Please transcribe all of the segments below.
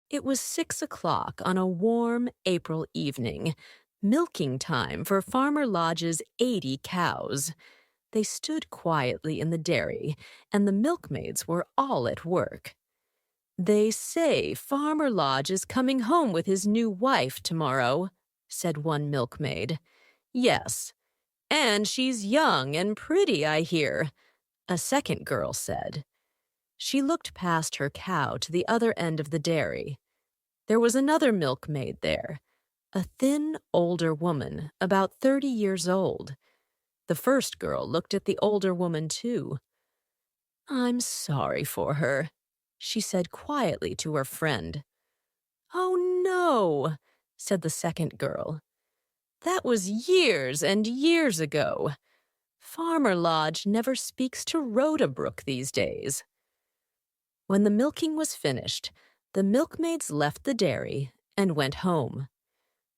It was 6 o'clock on a warm April evening, milking time for Farmer Lodge's 80 cows. They stood quietly in the dairy, and the milkmaids were all at work. "They say Farmer Lodge is coming home with his new wife tomorrow," said one milkmaid. "Yes, and she's young and pretty, I hear," a second girl said. She looked past her cow to the other end of the dairy. There was another milkmaid there, a thin, older woman, about 30 years old. The first girl looked at the older woman, too. "I'm sorry for her," she said quietly to her friend. "Oh, no," said the second girl. "That was years and years ago. Farmer Lodge never speaks to Rhoda these days." When the milking was finished, the milkmaids left the dairy and went home.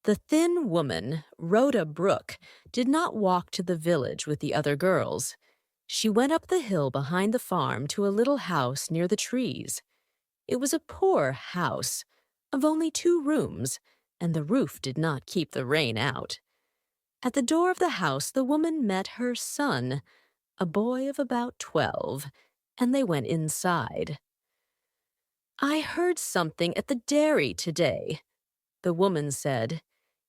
The thin woman, Rhoda Brooke, did not walk to the village with the other girls. She went up the hill behind the farm to a little house near the trees. It was a poor house, of only 2 rooms, and the roof did not keep the rain out. At the door of the house the woman met her son, a boy of about 12, and they went inside. "I heard something at the dairy today," the woman said.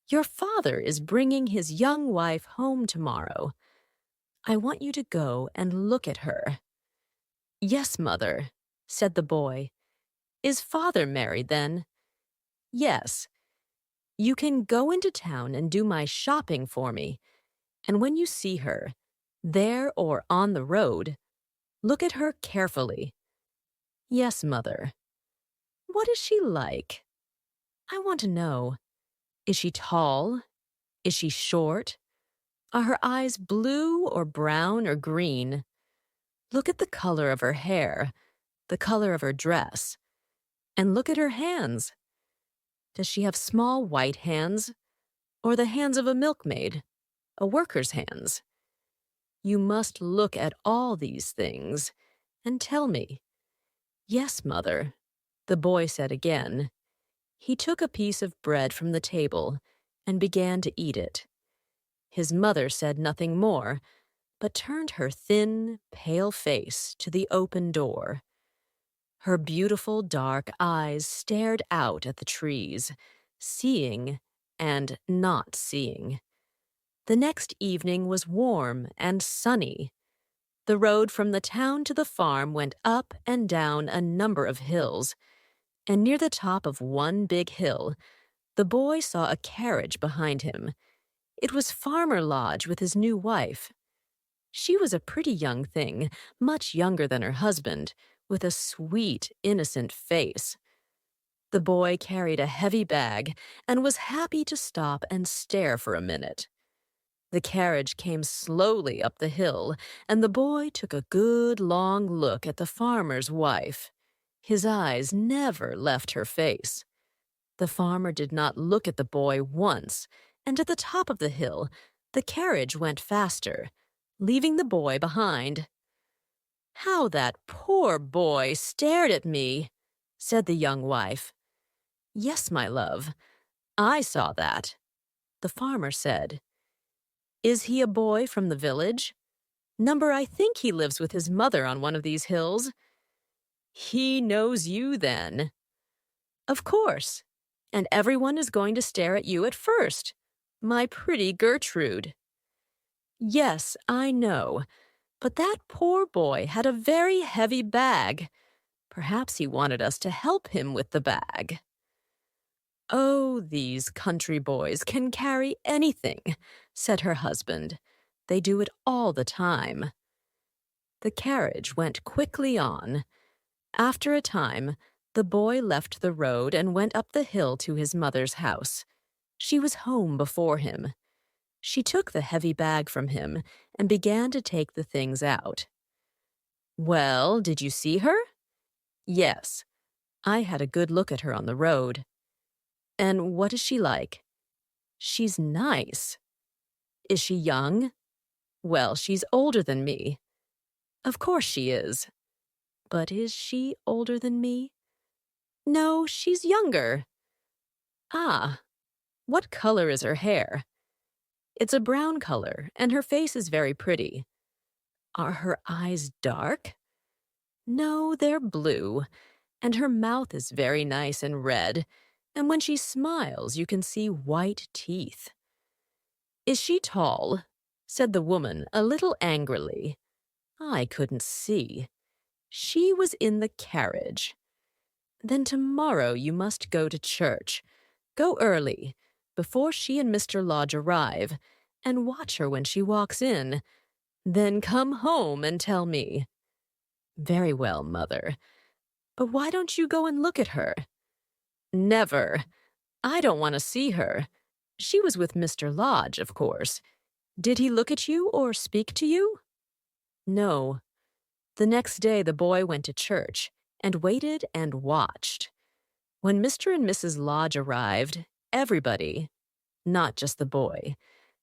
"Your father is bringing his young wife home tomorrow. I want you to go and look at her." "Yes, mother," said the boy. "Is father married then?" "Yes. You can go into town and do my shopping for me, and when you see her, there or on the road, look at her carefully." "Yes, mother." "What is she like?" "I want to know. Is she tall? Is she short? Are her eyes blue or brown or green? Look at the color of her hair, the color of her dress, and look at her hands. Does she have small white hands, or the hands of a milkmaid, a worker's hands? You must look at all these things and tell me." "Yes, mother," the boy said again. He took a piece of bread from the table and began to eat it. His mother said nothing more, but turned her thin, pale face to the open door. Her beautiful dark eyes stared out at the trees, seeing and not seeing. The next evening was warm and sunny. The road from the town to the farm went up and down a number of hills, and near the top of one big hill, the boy saw a carriage behind him. It was Farmer Lodge with his new wife. She was a pretty young thing, much younger than her husband, with a sweet, innocent face. The boy carried a heavy bag and was happy to stop and stare for a minute. The carriage came slowly up the hill, and the boy took a good long look at the farmer's wife. His eyes never left her face. The farmer did not look at the boy once, and at the top of the hill, the carriage went faster, leaving the boy behind. "How that poor boy stared at me," said the young wife. "Yes, my love, I saw that," the farmer said. "Is he a boy from the village? I think he lives with his mother on one of these hills." "He knows you, then." "Of course, and everyone is going to stare at you at first. My pretty Gertrude." "Yes, I know, but that poor boy had a very heavy bag. Perhaps he wanted us to help him with the bag." "Oh, these country boys can carry anything," said her husband. "They do it all the time." The carriage went quickly on. After a time, the boy left the road and went up the hill to his mother's house. She was home before him. She took the heavy bag from him and began to take the things out. "Well, did you see her?" "Yes. I had a good look at her on the road." "And what is she like?" "She's nice." "Is she young?" "Well, she's older than me." "Of course she is." "But is she older than me?" No, she's younger. Ah, what color is her hair? It's a brown color, and her face is very pretty. Are her eyes dark? No, they're blue, and her mouth is very nice and red, and when she smiles, you can see white teeth. Is she tall? Said the woman a little angrily. I couldn't see. She was in the carriage. Then tomorrow you must go to church. Go early, before she and Mr. Lodge arrive, and watch her when she walks in. Then come home and tell me. Very well, Mother. But why don't you go and look at her? Never. I don't want to see her. She was with Mr. Lodge, of course. Did he look at you or speak to you? No. The next day the boy went to church and waited and watched. When Mr. and Mrs. Lodge arrived, everybody, not just the boy,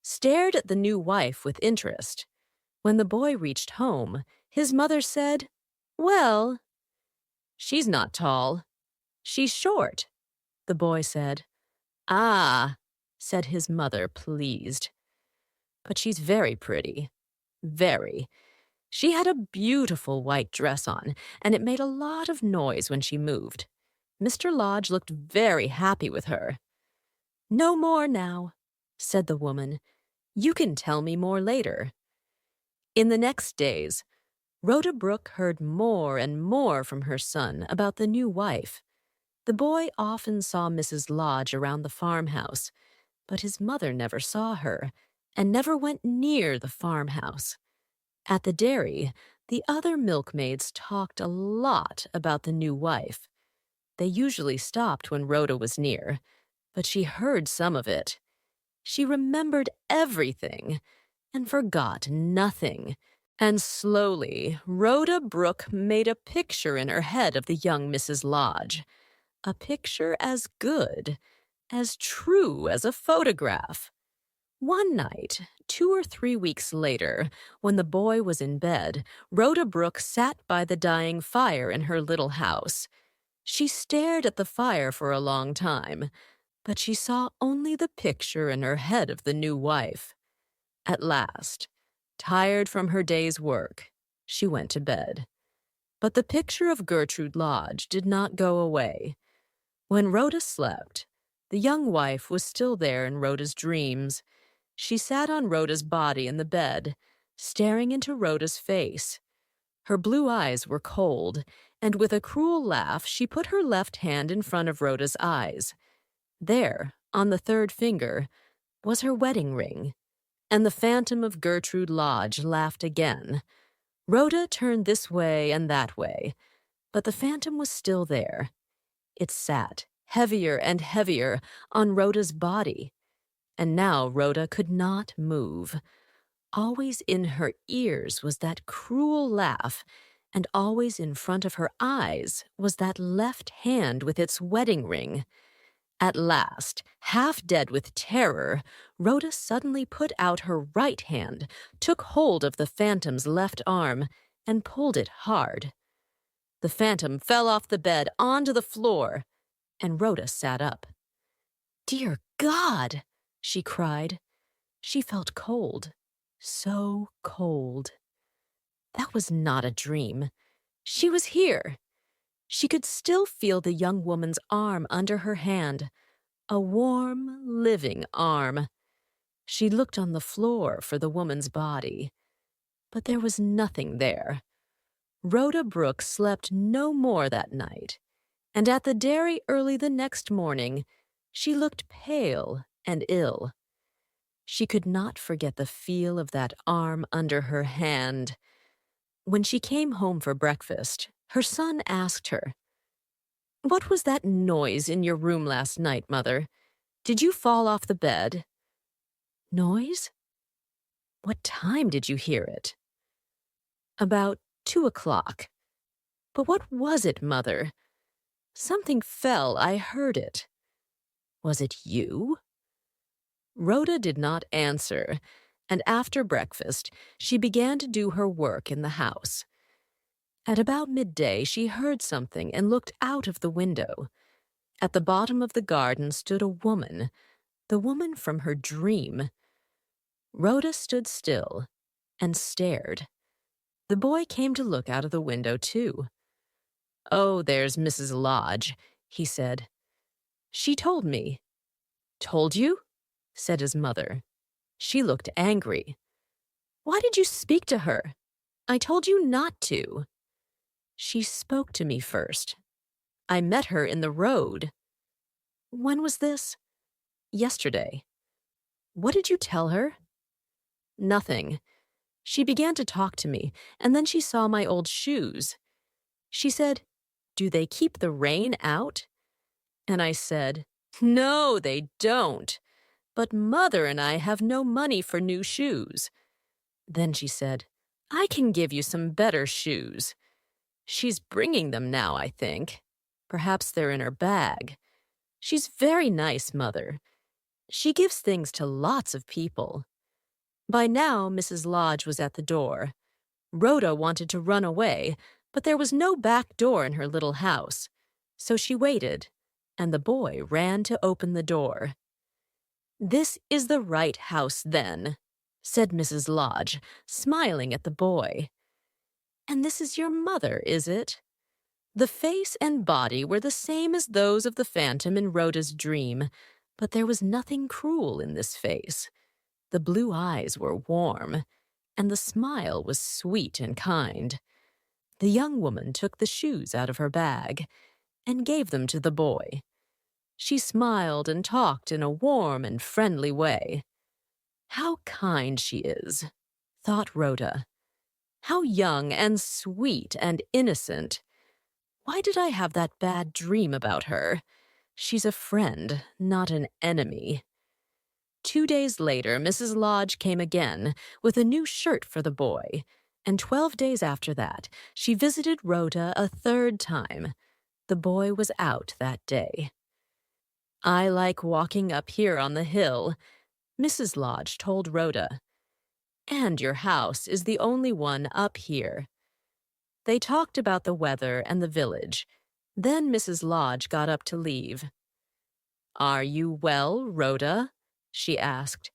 stared at the new wife with interest. When the boy reached home, his mother said, Well, she's not tall. She's short, the boy said. Ah, said his mother, pleased. But she's very pretty. Very. She had a beautiful white dress on, and it made a lot of noise when she moved. Mr. Lodge looked very happy with her. No more now, said the woman. You can tell me more later. In the next days, Rhoda Brooke heard more and more from her son about the new wife. The boy often saw Mrs. Lodge around the farmhouse, but his mother never saw her and never went near the farmhouse. At the dairy, the other milkmaids talked a lot about the new wife. They usually stopped when Rhoda was near, but she heard some of it. She remembered everything and forgot nothing. And slowly, Rhoda Brooke made a picture in her head of the young Mrs. Lodge. A picture as good, as true as a photograph. One night, 2 or 3 weeks later, when the boy was in bed, Rhoda Brooke sat by the dying fire in her little house. She stared at the fire for a long time, but she saw only the picture in her head of the new wife. At last, tired from her day's work, she went to bed. But the picture of Gertrude Lodge did not go away. When Rhoda slept, the young wife was still there in Rhoda's dreams. She sat on Rhoda's body in the bed, staring into Rhoda's face. Her blue eyes were cold, and with a cruel laugh, she put her left hand in front of Rhoda's eyes. There, on the third finger, was her wedding ring. And the phantom of Gertrude Lodge laughed again. Rhoda turned this way and that way, but the phantom was still there. It sat, heavier and heavier, on Rhoda's body. And now Rhoda could not move. Always in her ears was that cruel laugh, and always in front of her eyes was that left hand with its wedding ring. At last, half dead with terror, Rhoda suddenly put out her right hand, took hold of the phantom's left arm, and pulled it hard. The phantom fell off the bed onto the floor, and Rhoda sat up. Dear God, she cried. She felt cold, so cold. That was not a dream. She was here. She could still feel the young woman's arm under her hand, a warm, living arm. She looked on the floor for the woman's body, but there was nothing there. Rhoda Brooke slept no more that night, and at the dairy early the next morning, she looked pale and ill. She could not forget the feel of that arm under her hand. When she came home for breakfast, her son asked her, What was that noise in your room last night, Mother? Did you fall off the bed? Noise? What time did you hear it? About 2 o'clock. But what was it, Mother? Something fell, I heard it. Was it you? Rhoda did not answer, and after breakfast, she began to do her work in the house. At about midday, she heard something and looked out of the window. At the bottom of the garden stood a woman, the woman from her dream. Rhoda stood still and stared. The boy came to look out of the window, too. "Oh, there's Mrs. Lodge," he said. "She told me." "Told you?" said his mother. She looked angry. "Why did you speak to her? I told you not to." "She spoke to me first. I met her in the road." "When was this?" "Yesterday." "What did you tell her?" "Nothing. She began to talk to me, and then she saw my old shoes. She said, 'Do they keep the rain out?' And I said, 'No, they don't. But Mother and I have no money for new shoes.' Then she said, 'I can give you some better shoes.' She's bringing them now, I think. Perhaps they're in her bag. She's very nice, Mother. She gives things to lots of people." By now, Mrs. Lodge was at the door. Rhoda wanted to run away, but there was no back door in her little house. So she waited, and the boy ran to open the door. "This is the right house, then," said Mrs. Lodge, smiling at the boy. "And this is your mother, is it?" The face and body were the same as those of the phantom in Rhoda's dream, but there was nothing cruel in this face. The blue eyes were warm, and the smile was sweet and kind. The young woman took the shoes out of her bag and gave them to the boy. She smiled and talked in a warm and friendly way. "How kind she is," thought Rhoda. "How young and sweet and innocent. Why did I have that bad dream about her? She's a friend, not an enemy." 2 days later, Mrs. Lodge came again with a new shirt for the boy, and 12 days after that, she visited Rhoda a third time. The boy was out that day. "I like walking up here on the hill," Mrs. Lodge told Rhoda. "And your house is the only one up here." They talked about the weather and the village. Then Mrs. Lodge got up to leave. "Are you well, Rhoda?" she asked.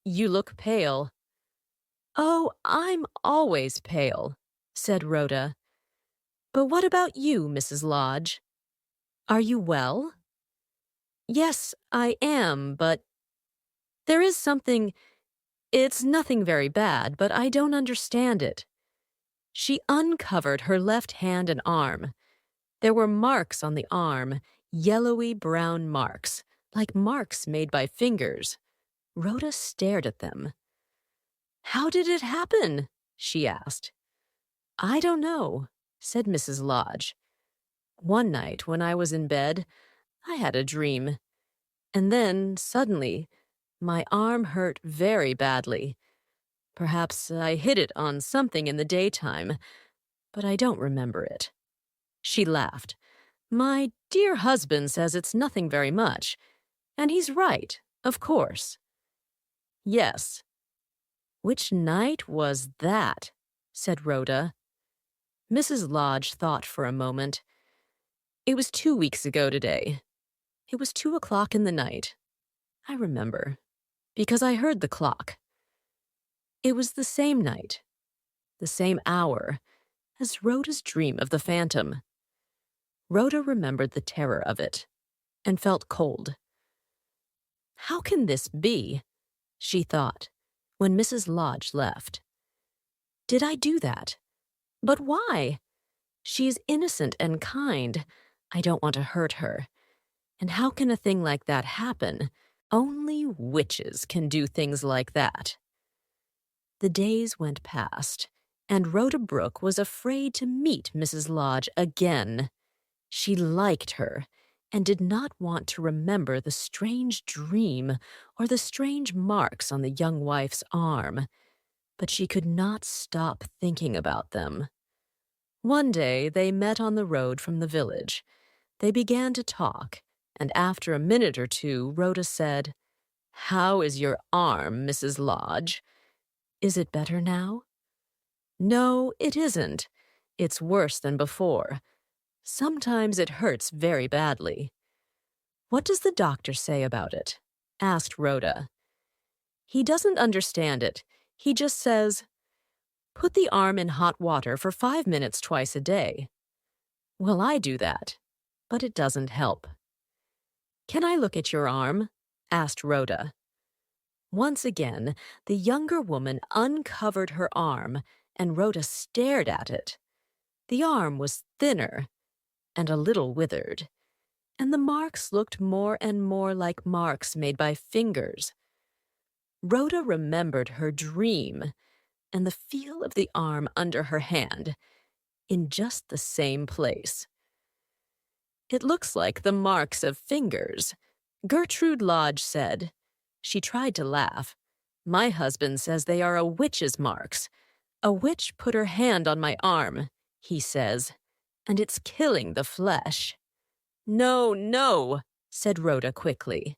"You look pale." "Oh, I'm always pale," said Rhoda. "But what about you, Mrs. Lodge? Are you well?" "Yes, I am, but there is something. It's nothing very bad, but I don't understand it." She uncovered her left hand and arm. There were marks on the arm, yellowy brown marks, like marks made by fingers. Rhoda stared at them. "How did it happen?" she asked. "I don't know," said Mrs. Lodge. "One night when I was in bed, I had a dream. And then, suddenly, my arm hurt very badly. Perhaps I hit it on something in the daytime, but I don't remember it." She laughed. "My dear husband says it's nothing very much, and he's right, of course." "Yes." "Which night was that?" said Rhoda. Mrs. Lodge thought for a moment. "It was 2 weeks ago today. It was 2 o'clock in the night. I remember, because I heard the clock. It was the same night, the same hour, as Rhoda's dream of the phantom." Rhoda remembered the terror of it and felt cold. "How can this be?" she thought, when Mrs. Lodge left. "Did I do that? But why? She is innocent and kind. I don't want to hurt her. And how can a thing like that happen? Only witches can do things like that." The days went past, and Rhoda Brooke was afraid to meet Mrs. Lodge again. She liked her and did not want to remember the strange dream or the strange marks on the young wife's arm, but she could not stop thinking about them. One day they met on the road from the village. They began to talk, and after a minute or two, Rhoda said, "How is your arm, Mrs. Lodge? Is it better now?" "No, it isn't. It's worse than before. Sometimes it hurts very badly." "What does the doctor say about it?" asked Rhoda. "He doesn't understand it. He just says, 'Put the arm in hot water for 5 minutes twice a day.' Well, I do that, but it doesn't help." "Can I look at your arm?" asked Rhoda. Once again, the younger woman uncovered her arm, and Rhoda stared at it. The arm was thinner and a little withered, and the marks looked more and more like marks made by fingers. Rhoda remembered her dream and the feel of the arm under her hand, in just the same place. "It looks like the marks of fingers," Gertrude Lodge said. She tried to laugh. "My husband says they are a witch's marks. A witch put her hand on my arm, he says, and it's killing the flesh." "No, no," said Rhoda quickly.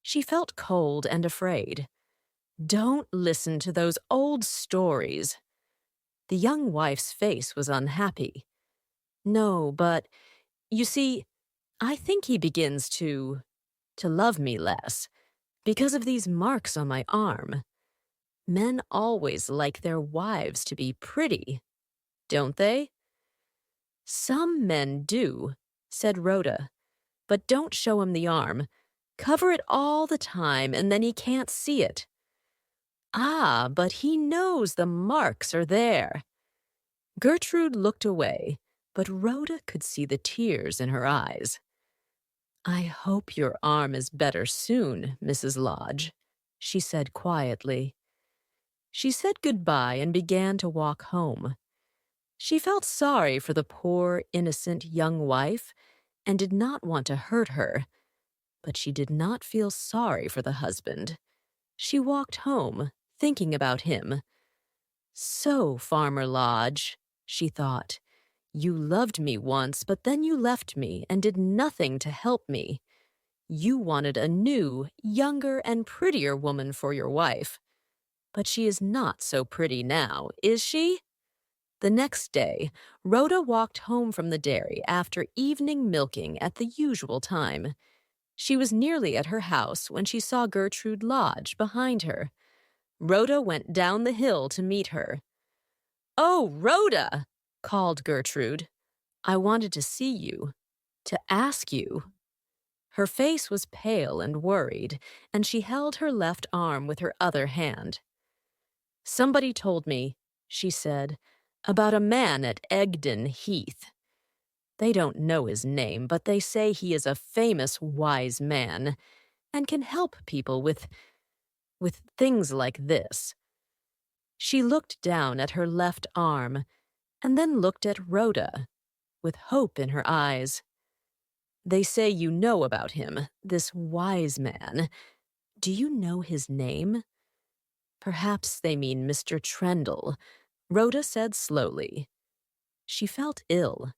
She felt cold and afraid. "Don't listen to those old stories." The young wife's face was unhappy. "No, but, you see, I think he begins to love me less, because of these marks on my arm. Men always like their wives to be pretty, don't they?" "Some men do," said Rhoda, "but don't show him the arm. Cover it all the time and then he can't see it." "Ah, but he knows the marks are there." Gertrude looked away, but Rhoda could see the tears in her eyes. "I hope your arm is better soon, Mrs. Lodge," she said quietly. She said goodbye and began to walk home. She felt sorry for the poor, innocent young wife and did not want to hurt her, but she did not feel sorry for the husband. She walked home, thinking about him. "So, Farmer Lodge," she thought, "you loved me once, but then you left me and did nothing to help me. You wanted a new, younger, and prettier woman for your wife. But she is not so pretty now, is she?" The next day, Rhoda walked home from the dairy after evening milking at the usual time. She was nearly at her house when she saw Gertrude Lodge behind her. Rhoda went down the hill to meet her. "Oh, Rhoda!" called Gertrude. "I wanted to see you, to ask you." Her face was pale and worried, and she held her left arm with her other hand. "Somebody told me," she said, "about a man at Egdon Heath. They don't know his name, but they say he is a famous wise man and can help people with things like this." She looked down at her left arm and then looked at Rhoda with hope in her eyes. "They say you know about him, this wise man. Do you know his name?" "Perhaps they mean Mr. Trendle," Rhoda said slowly. She felt ill.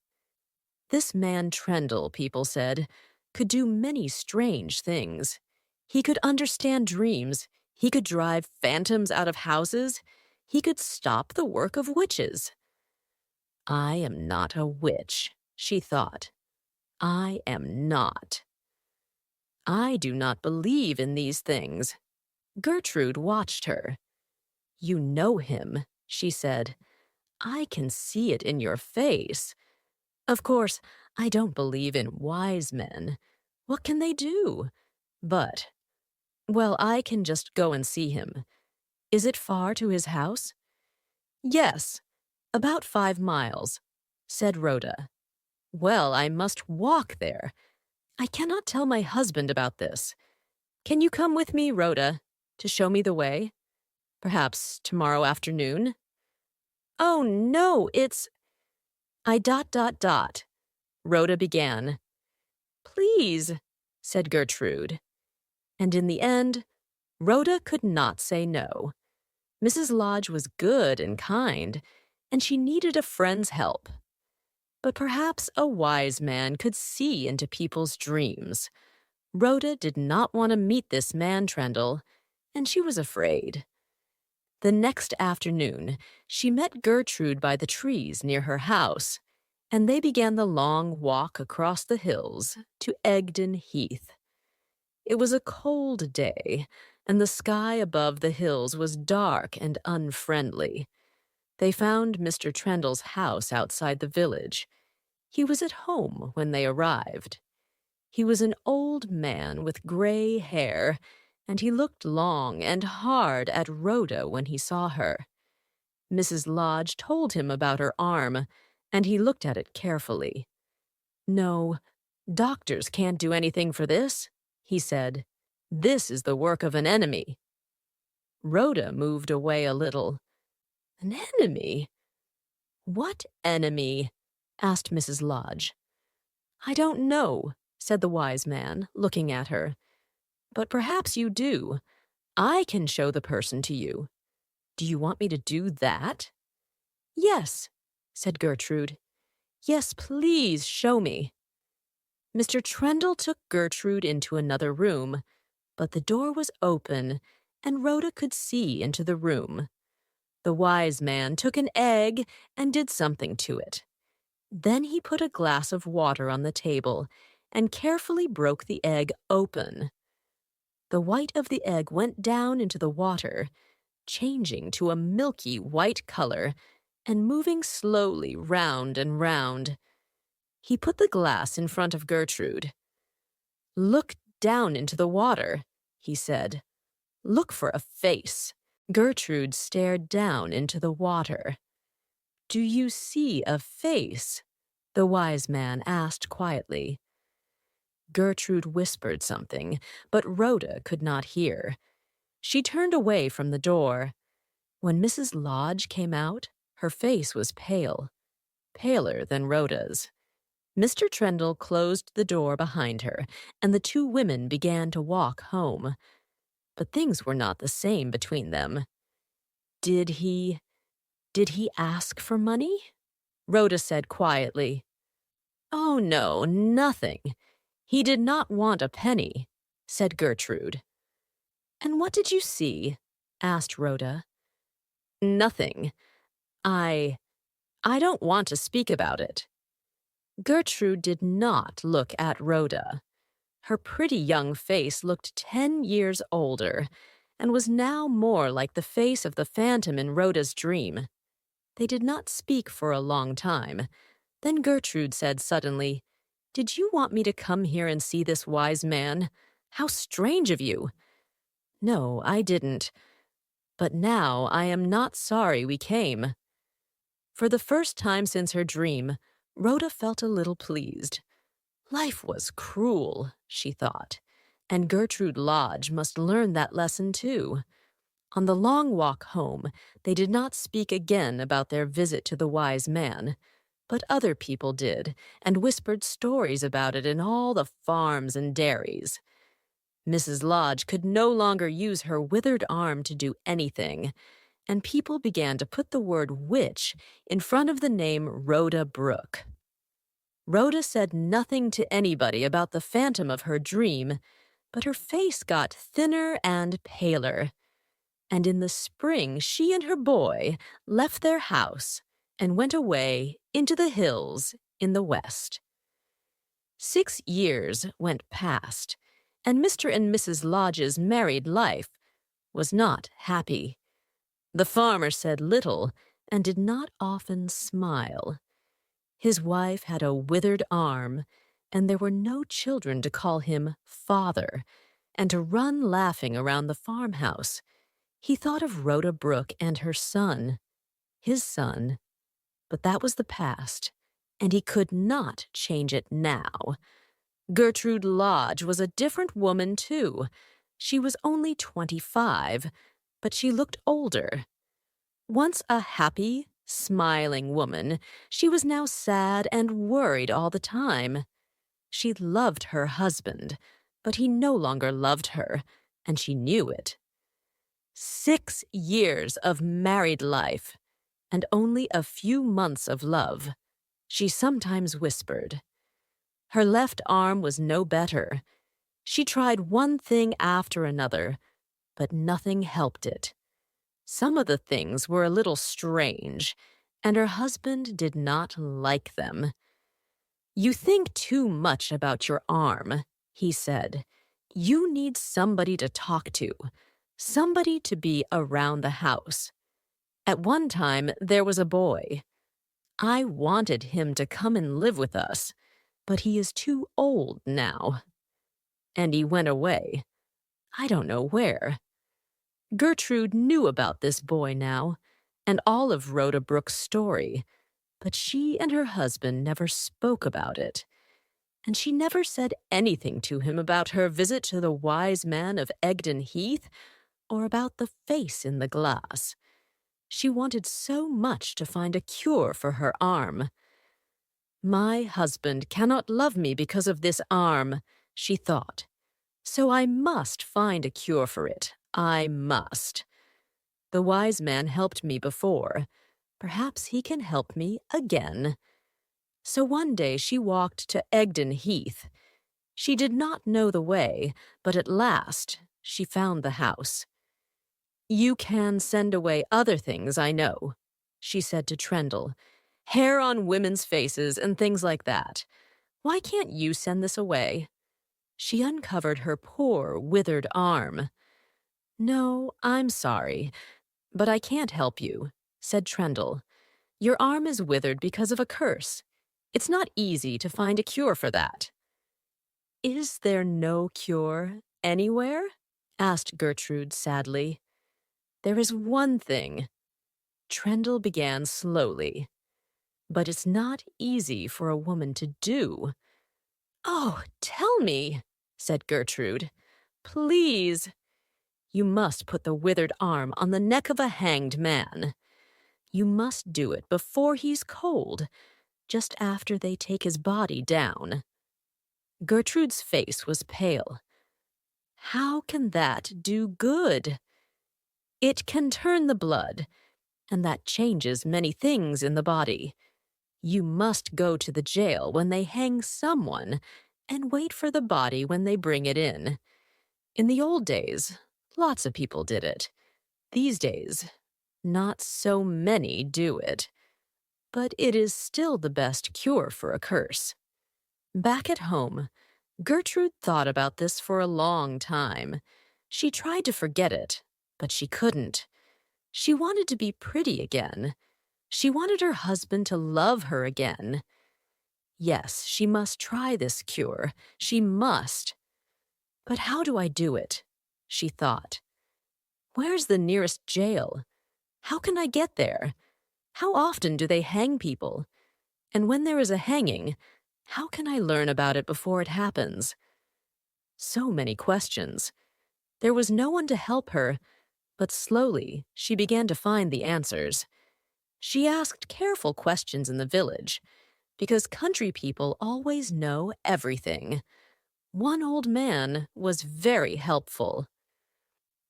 This man Trendle, people said, could do many strange things. He could understand dreams. He could drive phantoms out of houses. He could stop the work of witches. "I am not a witch," she thought. "I am not. I do not believe in these things." Gertrude watched her. "You know him," she said. "I can see it in your face. Of course, I don't believe in wise men. What can they do? But, well, I can just go and see him. Is it far to his house?" "Yes, about 5 miles," said Rhoda. "Well, I must walk there. I cannot tell my husband about this. Can you come with me, Rhoda, to show me the way? Perhaps tomorrow afternoon?" "Oh, no, it's—" Rhoda began. "Please," said Gertrude. And in the end, Rhoda could not say no. Mrs. Lodge was good and kind, and she needed a friend's help. But perhaps a wise man could see into people's dreams. Rhoda did not want to meet this man Trendle, and she was afraid. The next afternoon, she met Gertrude by the trees near her house, and they began the long walk across the hills to Egdon Heath. It was a cold day, and the sky above the hills was dark and unfriendly. They found Mr. Trendle's house outside the village. He was at home when they arrived. He was an old man with gray hair, and he looked long and hard at Rhoda when he saw her. Mrs. Lodge told him about her arm, and he looked at it carefully. "No, doctors can't do anything for this," he said. "This is the work of an enemy." Rhoda moved away a little. "An enemy? What enemy?" asked Mrs. Lodge. "I don't know," said the wise man, looking at her. "But perhaps you do. I can show the person to you. Do you want me to do that?" "Yes," said Gertrude. "Yes, please show me." Mr. Trendle took Gertrude into another room, but the door was open, and Rhoda could see into the room. The wise man took an egg and did something to it. Then he put a glass of water on the table and carefully broke the egg open. The white of the egg went down into the water, changing to a milky white color and moving slowly round and round. He put the glass in front of Gertrude. "Look down into the water," he said. "Look for a face." Gertrude stared down into the water. "Do you see a face?" the wise man asked quietly. Gertrude whispered something, but Rhoda could not hear. She turned away from the door. When Mrs. Lodge came out, her face was pale, paler than Rhoda's. Mr. Trendle closed the door behind her, and the two women began to walk home. But things were not the same between them. Did he ask for money?" Rhoda said quietly. "Oh, no, nothing. He did not want a penny," said Gertrude. "And what did you see?" asked Rhoda. "Nothing. I don't want to speak about it." Gertrude did not look at Rhoda. Her pretty young face looked 10 years older and was now more like the face of the phantom in Rhoda's dream. They did not speak for a long time. Then Gertrude said suddenly, "Did you want me to come here and see this wise man? How strange of you." "No, I didn't. But now I am not sorry we came." For the first time since her dream, Rhoda felt a little pleased. Life was cruel, she thought, and Gertrude Lodge must learn that lesson too. On the long walk home, they did not speak again about their visit to the wise man, but other people did, and whispered stories about it in all the farms and dairies. Mrs. Lodge could no longer use her withered arm to do anything, and people began to put the word witch in front of the name Rhoda Brooke. Rhoda said nothing to anybody about the phantom of her dream, but her face got thinner and paler. And in the spring, she and her boy left their house and went away into the hills in the west. 6 years went past, and Mr. and Mrs. Lodge's married life was not happy. The farmer said little and did not often smile. His wife had a withered arm, and there were no children to call him father, and to run laughing around the farmhouse. He thought of Rhoda Brooke and her son, his son, but that was the past, and he could not change it now. Gertrude Lodge was a different woman, too. She was only 25, but she looked older. Once a happy, smiling woman, she was now sad and worried all the time. She loved her husband, but he no longer loved her, and she knew it. 6 years of married life, and only a few months of love, she sometimes whispered. Her left arm was no better. She tried one thing after another, but nothing helped it. Some of the things were a little strange, and her husband did not like them. "You think too much about your arm," he said. "You need somebody to talk to, somebody to be around the house." At one time, there was a boy. I wanted him to come and live with us, but he is too old now. And he went away. I don't know where. Gertrude knew about this boy now, and all of Rhoda Brooke's story, but she and her husband never spoke about it. And she never said anything to him about her visit to the wise man of Egdon Heath or about the face in the glass. She wanted so much to find a cure for her arm. "My husband cannot love me because of this arm," she thought. "So I must find a cure for it. I must. The wise man helped me before. Perhaps he can help me again." So one day she walked to Egdon Heath. She did not know the way, but at last she found the house. "You can send away other things, I know," she said to Trendle. "Hair on women's faces and things like that. Why can't you send this away?" She uncovered her poor, withered arm. "No, I'm sorry, but I can't help you," said Trendle. "Your arm is withered because of a curse. It's not easy to find a cure for that." "Is there no cure anywhere?" asked Gertrude sadly. "There is one thing." Trendle began slowly. "But it's not easy for a woman to do." "Oh, tell me," said Gertrude. "Please." "You must put the withered arm on the neck of a hanged man. You must do it before he's cold, just after they take his body down." Gertrude's face was pale. "How can that do good?" "It can turn the blood, and that changes many things in the body. You must go to the jail when they hang someone and wait for the body when they bring it in. In the old days, lots of people did it. These days, not so many do it. But it is still the best cure for a curse." Back at home, Gertrude thought about this for a long time. She tried to forget it, but she couldn't. She wanted to be pretty again. She wanted her husband to love her again. Yes, she must try this cure. She must. "But how do I do it?" she thought. "Where's the nearest jail? How can I get there? How often do they hang people? And when there is a hanging, how can I learn about it before it happens?" So many questions. There was no one to help her, but slowly she began to find the answers. She asked careful questions in the village, because country people always know everything. One old man was very helpful.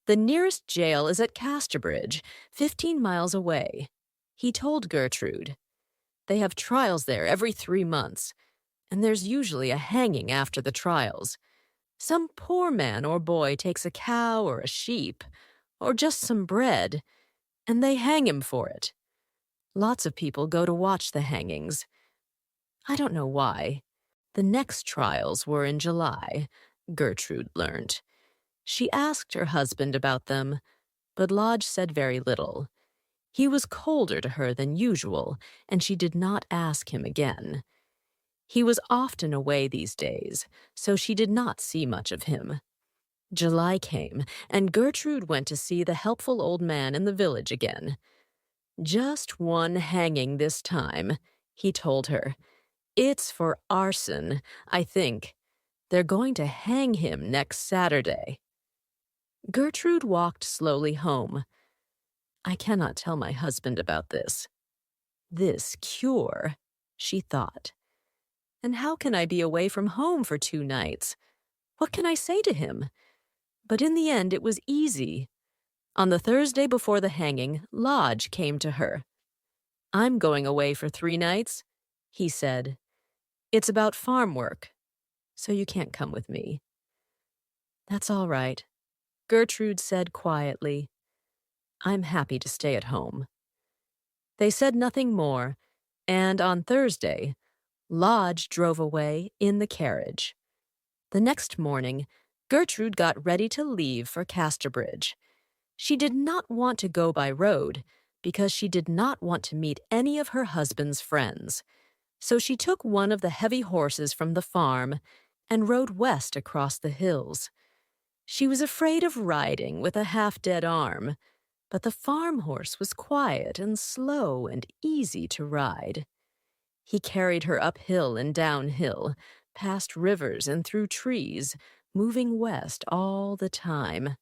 "The nearest jail is at Casterbridge, 15 miles away," he told Gertrude. "They have trials there every 3 months, and there's usually a hanging after the trials. Some poor man or boy takes a cow or a sheep, or just some bread, and they hang him for it. Lots of people go to watch the hangings. I don't know why. The next trials were in July," Gertrude learned. She asked her husband about them, but Lodge said very little. He was colder to her than usual, and she did not ask him again. He was often away these days, so she did not see much of him. July came, and Gertrude went to see the helpful old man in the village again. "Just one hanging this time," he told her. "It's for arson, I think. They're going to hang him next Saturday." Gertrude walked slowly home. "I cannot tell my husband about this. This cure," she thought. "And how can I be away from home for 2 nights? What can I say to him?" But in the end it was easy. On the Thursday before the hanging, Lodge came to her. "I'm going away for 3 nights," he said. "It's about farm work, so you can't come with me." "That's all right," Gertrude said quietly. I'm happy to stay at home." They said nothing more, and on Thursday, Lodge drove away in the carriage. The next morning, Gertrude got ready to leave for Casterbridge. She did not want to go by road because she did not want to meet any of her husband's friends. So she took one of the heavy horses from the farm and rode west across the hills. She was afraid of riding with a half-dead arm, but the farm horse was quiet and slow and easy to ride. He carried her uphill and downhill, past rivers and through trees, moving west all the time.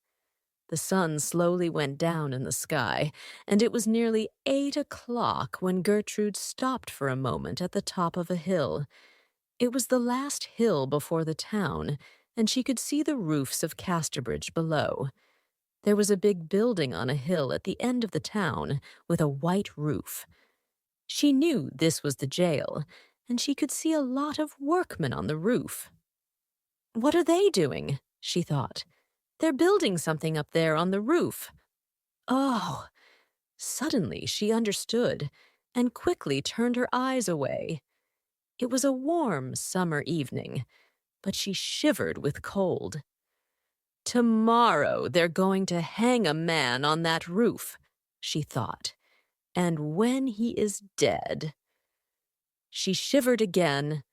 The sun slowly went down in the sky, and it was nearly 8 o'clock when Gertrude stopped for a moment at the top of a hill. It was the last hill before the town, and she could see the roofs of Casterbridge below. There was a big building on a hill at the end of the town with a white roof. She knew this was the jail, and she could see a lot of workmen on the roof. "What are they doing?" she thought. "They're building something up there on the roof." Oh! Suddenly she understood and quickly turned her eyes away. It was a warm summer evening, but she shivered with cold. "Tomorrow they're going to hang a man on that roof," she thought, "and when he is dead." She shivered again,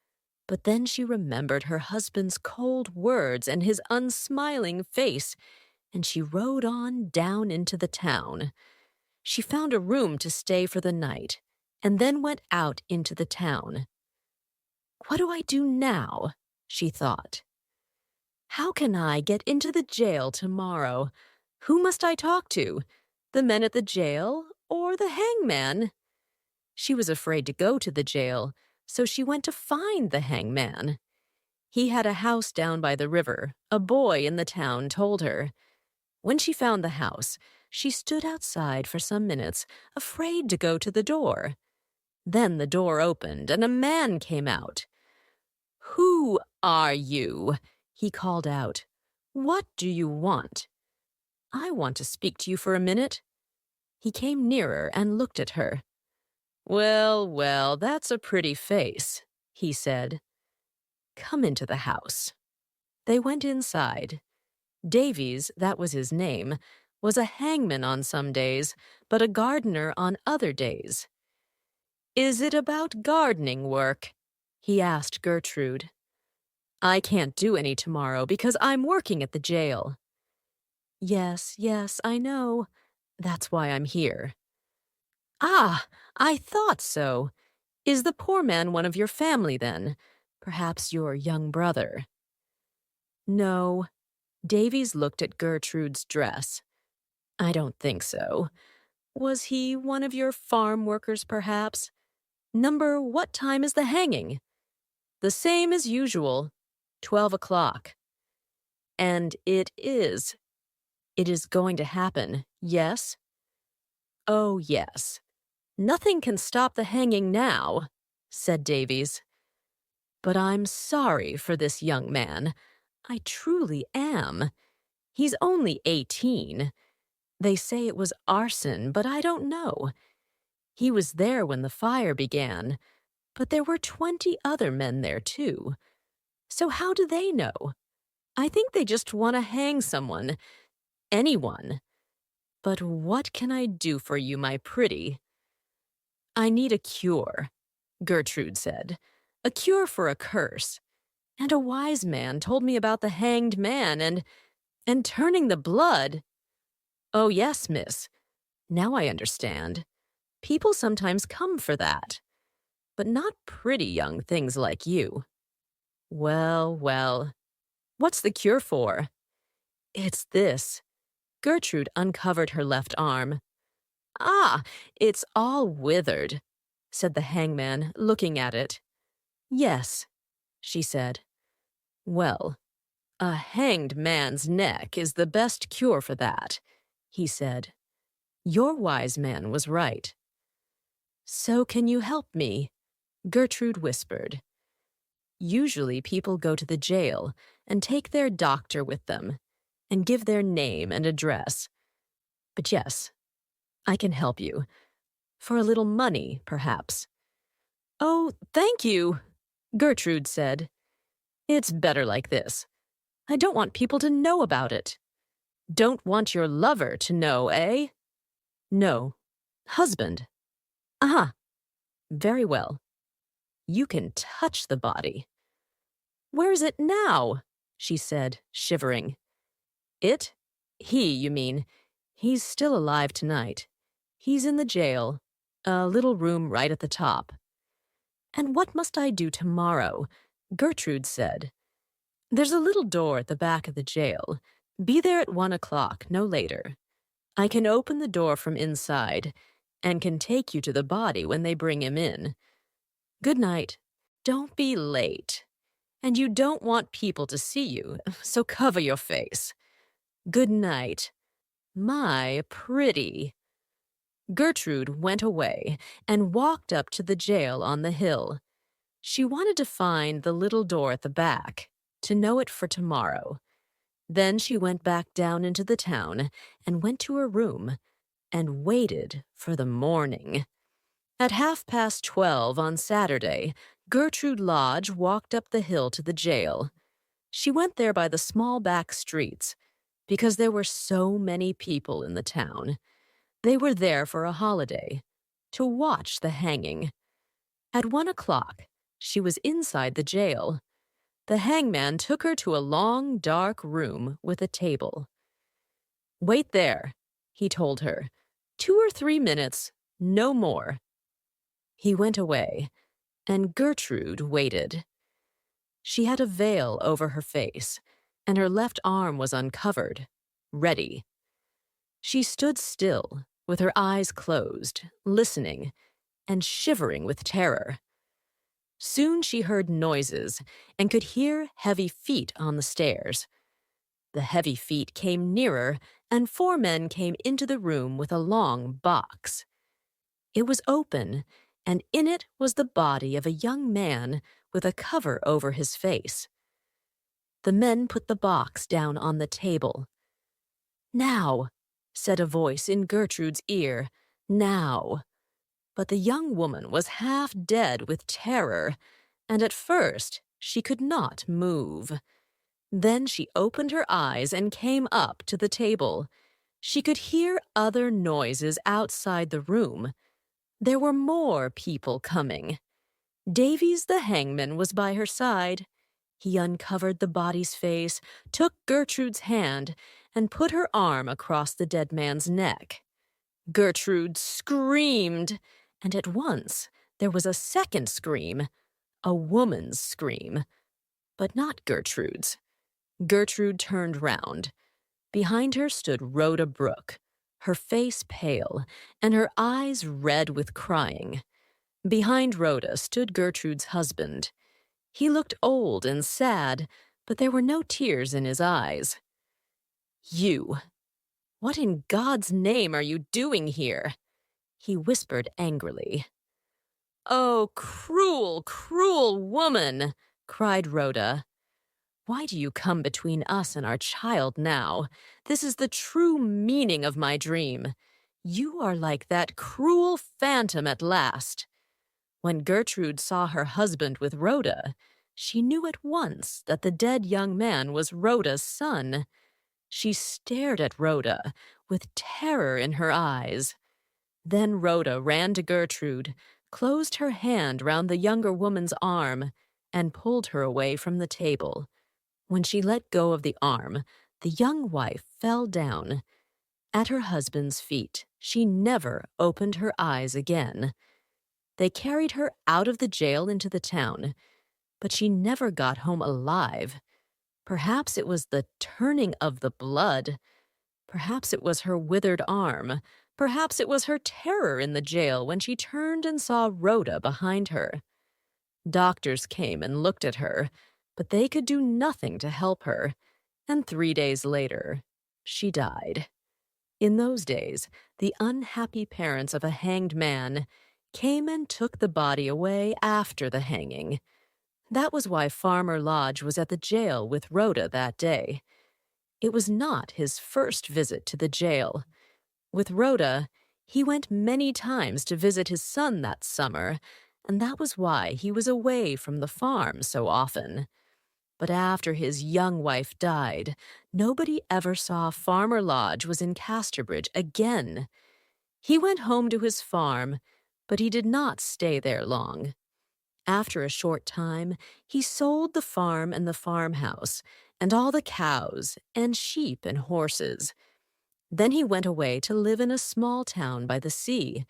but then she remembered her husband's cold words and his unsmiling face, and she rode on down into the town. She found a room to stay for the night, and then went out into the town. "What do I do now?" she thought. "How can I get into the jail tomorrow? Who must I talk to? The men at the jail or the hangman?" She was afraid to go to the jail, so she went to find the hangman. He had a house down by the river, a boy in the town told her. When she found the house, she stood outside for some minutes, afraid to go to the door. Then the door opened and a man came out. "Who are you?" he called out. "What do you want?" "I want to speak to you for a minute." He came nearer and looked at her. "Well, well, that's a pretty face," he said. "Come into the house." They went inside. Davies, that was his name, was a hangman on some days, but a gardener on other days. "Is it about gardening work?" he asked Gertrude. "I can't do any tomorrow because I'm working at the jail." "Yes, yes, I know. That's why I'm here." "Ah, I thought so. Is the poor man one of your family, then? Perhaps your young brother?" "No." Davies looked at Gertrude's dress. "I don't think so. Was he one of your farm workers, perhaps? Number, what time is the hanging?" "The same as usual, 12 o'clock. "And it is going to happen, yes?" "Oh, yes. Nothing can stop the hanging now," said Davies. "But I'm sorry for this young man. I truly am. He's only 18. They say it was arson, but I don't know. He was there when the fire began, but there were 20 other men there, too. So how do they know? I think they just want to hang someone. Anyone. But what can I do for you, my pretty?" "I need a cure," Gertrude said. "A cure for a curse. And a wise man told me about the hanged man and turning the blood." "Oh, yes, miss. Now I understand. People sometimes come for that. But not pretty young things like you." "Well, well. What's the cure for?" "It's this." Gertrude uncovered her left arm. "Ah, it's all withered," said the hangman, looking at it. "Yes," she said. "Well, a hanged man's neck is the best cure for that," he said. "Your wise man was right." "So can you help me?" Gertrude whispered. "Usually people go to the jail and take their doctor with them and give their name and address. But yes, I can help you. For a little money, perhaps." "Oh, thank you," Gertrude said. "It's better like this. I don't want people to know about it." "Don't want your lover to know, eh?" "No. Husband." "Aha. Very well. You can touch the body." "Where is it now?" she said, shivering. "It? He, you mean. He's still alive tonight. He's in the jail, a little room right at the top." "And what must I do tomorrow?" Gertrude said. "There's a little door at the back of the jail. Be there at 1 o'clock, no later. I can open the door from inside and can take you to the body when they bring him in. Good night. Don't be late. And you don't want people to see you, so cover your face. Good night. My pretty." Gertrude went away and walked up to the jail on the hill. She wanted to find the little door at the back, to know it for tomorrow. Then she went back down into the town and went to her room and waited for the morning. At 12:30 on Saturday, Gertrude Lodge walked up the hill to the jail. She went there by the small back streets because there were so many people in the town. They were there for a holiday, to watch the hanging. At 1 o'clock, she was inside the jail. The hangman took her to a long, dark room with a table. "Wait there," he told her. 2 or 3 minutes, no more." He went away, and Gertrude waited. She had a veil over her face, and her left arm was uncovered, ready. She stood still, with her eyes closed, listening, and shivering with terror. Soon she heard noises and could hear heavy feet on the stairs. The heavy feet came nearer, and 4 men came into the room with a long box. It was open, and in it was the body of a young man with a cover over his face. The men put the box down on the table. "Now," said a voice in Gertrude's ear, "now." But the young woman was half dead with terror, and at first she could not move. Then she opened her eyes and came up to the table. She could hear other noises outside the room. There were more people coming. Davies the hangman was by her side. He uncovered the body's face, took Gertrude's hand, and put her arm across the dead man's neck. Gertrude screamed, and at once there was a second scream, a woman's scream, but not Gertrude's. Gertrude turned round. Behind her stood Rhoda Brooke, her face pale and her eyes red with crying. Behind Rhoda stood Gertrude's husband. He looked old and sad, but there were no tears in his eyes. "You, what in God's name are you doing here?" he whispered angrily. "Oh, cruel, cruel woman!" cried Rhoda. "Why do you come between us and our child now? This is the true meaning of my dream. You are like that cruel phantom at last." When Gertrude saw her husband with Rhoda, she knew at once that the dead young man was Rhoda's son. She stared at Rhoda with terror in her eyes. Then Rhoda ran to Gertrude, closed her hand round the younger woman's arm, and pulled her away from the table. When she let go of the arm, the young wife fell down. At her husband's feet, she never opened her eyes again. They carried her out of the jail into the town, but she never got home alive. Perhaps it was the turning of the blood. Perhaps it was her withered arm. Perhaps it was her terror in the jail when she turned and saw Rhoda behind her. Doctors came and looked at her, but they could do nothing to help her, and 3 days later, she died. In those days, the unhappy parents of a hanged man came and took the body away after the hanging. That was why Farmer Lodge was at the jail with Rhoda that day. It was not his first visit to the jail. With Rhoda, He went many times to visit his son that summer, and that was why he was away from the farm so often. But after his young wife died, nobody ever saw Farmer Lodge was in Casterbridge again. He went home to his farm, but he did not stay there long. After a short time, he sold the farm and the farmhouse, and all the cows and sheep and horses. Then he went away to live in a small town by the sea.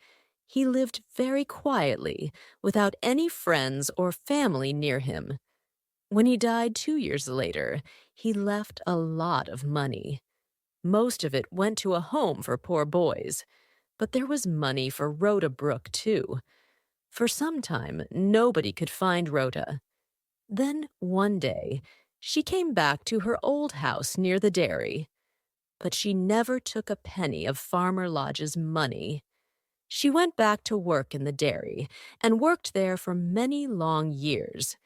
He lived very quietly, without any friends or family near him. When he died 2 years later, he left a lot of money. Most of it went to a home for poor boys, but there was money for Rhoda Brooke, too. For some time, nobody could find Rhoda. Then, one day, she came back to her old house near the dairy. But she never took a penny of Farmer Lodge's money. She went back to work in the dairy and worked there for many long years,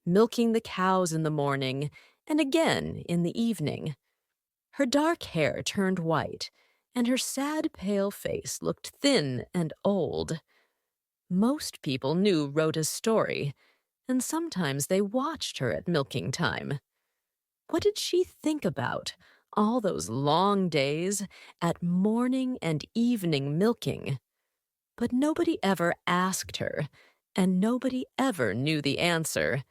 milking the cows in the morning and again in the evening. Her dark hair turned white, and her sad, pale face looked thin and old. Most people knew Rhoda's story, and sometimes they watched her at milking time. What did she think about, all those long days at morning and evening milking? But nobody ever asked her, and nobody ever knew the answer.